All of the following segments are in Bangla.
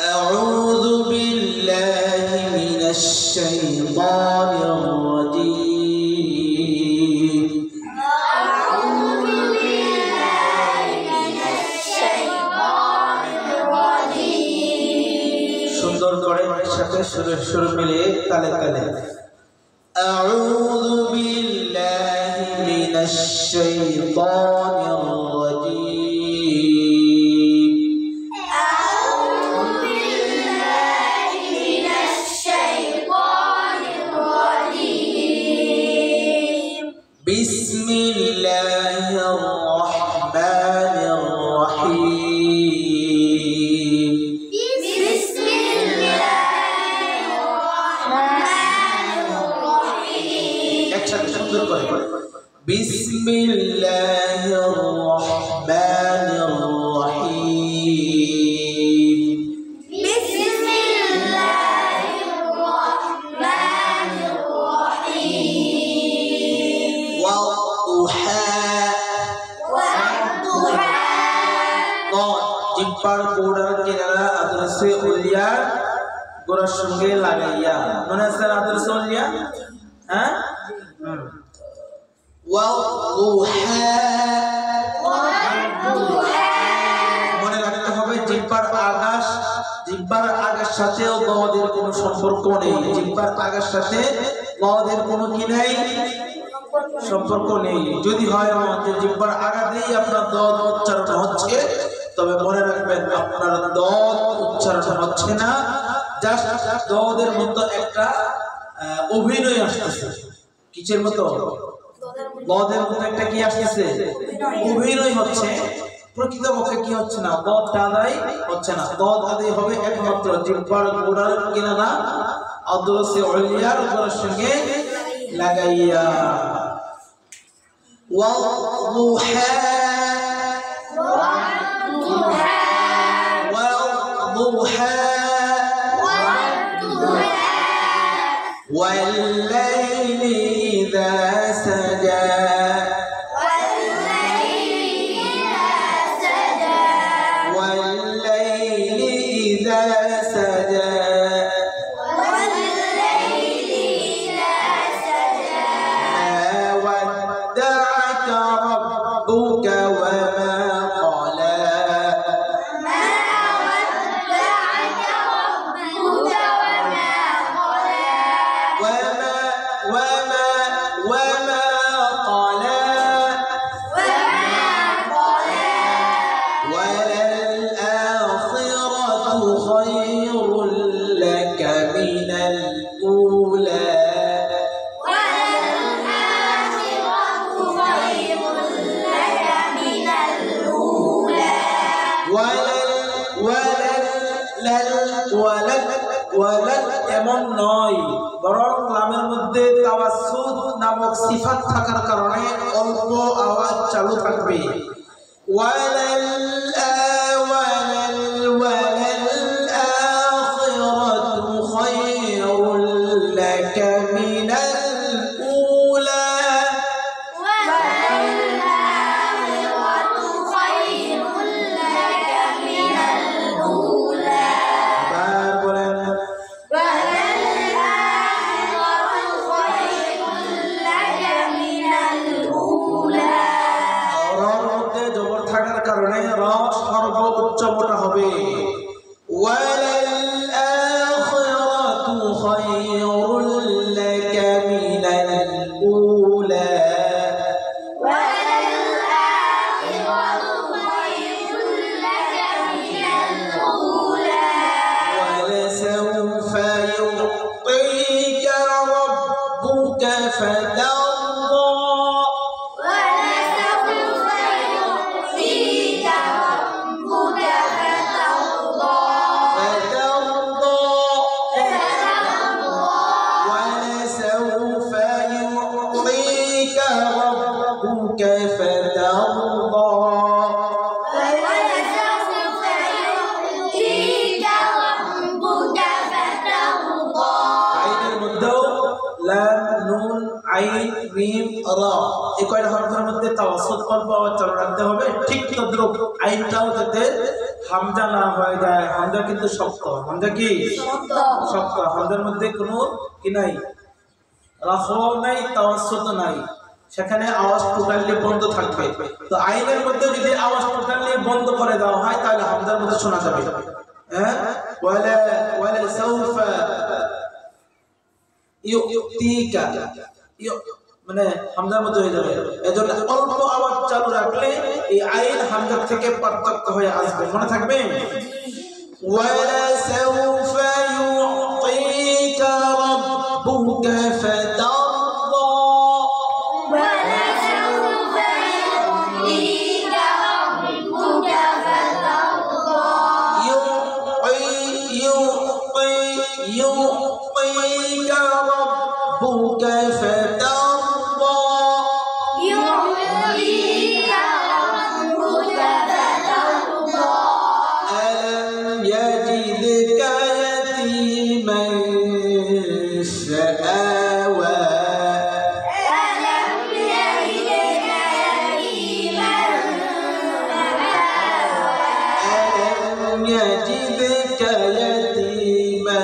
أعوذ بالله من الشيطان الرجيم أعوذ بالله من الشيطان الرجيم সুন্দর করে একসাথে সুর মিলিয়ে তালে তালে أعوذ بالله من الشيطان الرجيم بسم الله الرحمن الرحيم بسم الله الرحمن الرحيم একসাথে সুন্দর করে بسم الله الرحمن الرحيم بسم الله الرحمن الرحيم والضحى والضحى জিব্বার গোড়ার কিনারা আদরসে উলিয়া গোড়ার সঙ্গে লাগাইয়া মনে আছে আদরসে উলিয়া হ্যাঁ والضحى মনে রাখতে হবে জিব্বার আগার সাথে গদের কোনো সম্পর্ক নেই জিব্বার আগার সাথে গদের কোনো কি নেই সম্পর্ক নেই যদি হয় আমাদের জিব্বার আগা দিয়ে আপনার দদ উচ্চারণ হচ্ছে তবে মনে রাখবেন আপনার দদ উচ্চারণ হচ্ছে না জাস্ট দদের মতো একটা অভিনয় আসতেছে কিসের মতো দদের মতো একটা কি আসতেছে অভিনয় হচ্ছে প্রকৃতপক্ষে কি হচ্ছে না দদ আদায় হচ্ছে না দদ আদায় হবে একমাত্র জিহ্বার গোড়ার কিনারা আদরসে উলিয়ার গোড়ার সঙ্গে লাগাইয়া والضحى والليل إذا سجى والليل إذا سجى ما ودعك ربك وما قلى وما قلى وللآخرة خير لك من الأولى ওয়ালাদ এমন নয় বরং লামের মধ্যে তাওয়াসসুদ নামক সিফাত থাকার কারণে অল্প আওয়াজ চালু থাকবে ওয়ালাল আখিরাতু খায়রুল লাকা মিনাল উলা কারণে রস সর্বোচ্চ মোটা হবে ওয়ালাল আখিরাতু খায়রুল লাকা মিনাল উলা ولسوف يعطيك ربك فترضى আইন মিম রা এই কয়টা হরফের মধ্যে তাওয়াসসুত অল্প আওয়াজ চালু রাখতে হবে ঠিক তদ্রুপ আইনটাও যাতে হামজা না হয়ে যায়, হামজা কিন্তু শক্ত, হামজা কি শক্ত, হামজার মধ্যে কোনো কি নাই, রাফা নাই, তাওয়াসসুত নাই, সেখানে আওয়াজ টোটালি বন্ধ থাকবে। তো আইনের মধ্যে যদি আওয়াজ টোটালি বন্ধ করে দেওয়া হয় তাহলে হামজার মধ্যে শোনা যাবে। হ্যাঁ, ওয়ালা ওয়ালা সাউফা ইউতিকা, মানে হামজার মধ্যে হয়ে যাবে। এজন্য অল্প আওয়াজ চালু রাখলে এই আইন হামজার থেকে পার্থক্য হয়ে আসবে, মনে থাকবে। ওয়ালা সাউফা ইউতিকা রাব্বুকা ফাতারদা, ولسوف يعطيك ربك فترضى يعطيك ربك فترضى، يعطيك ربك فترضى ألم يجدك يتيما فآوى، ألم يجدك يتيما فآوى ألم يجدك يتيما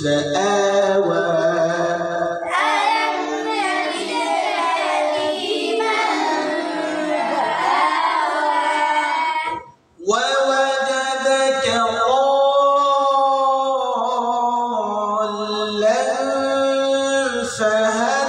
فآوى، ألم يجدك يتيما فآوى ووجدك ضالا فهدى،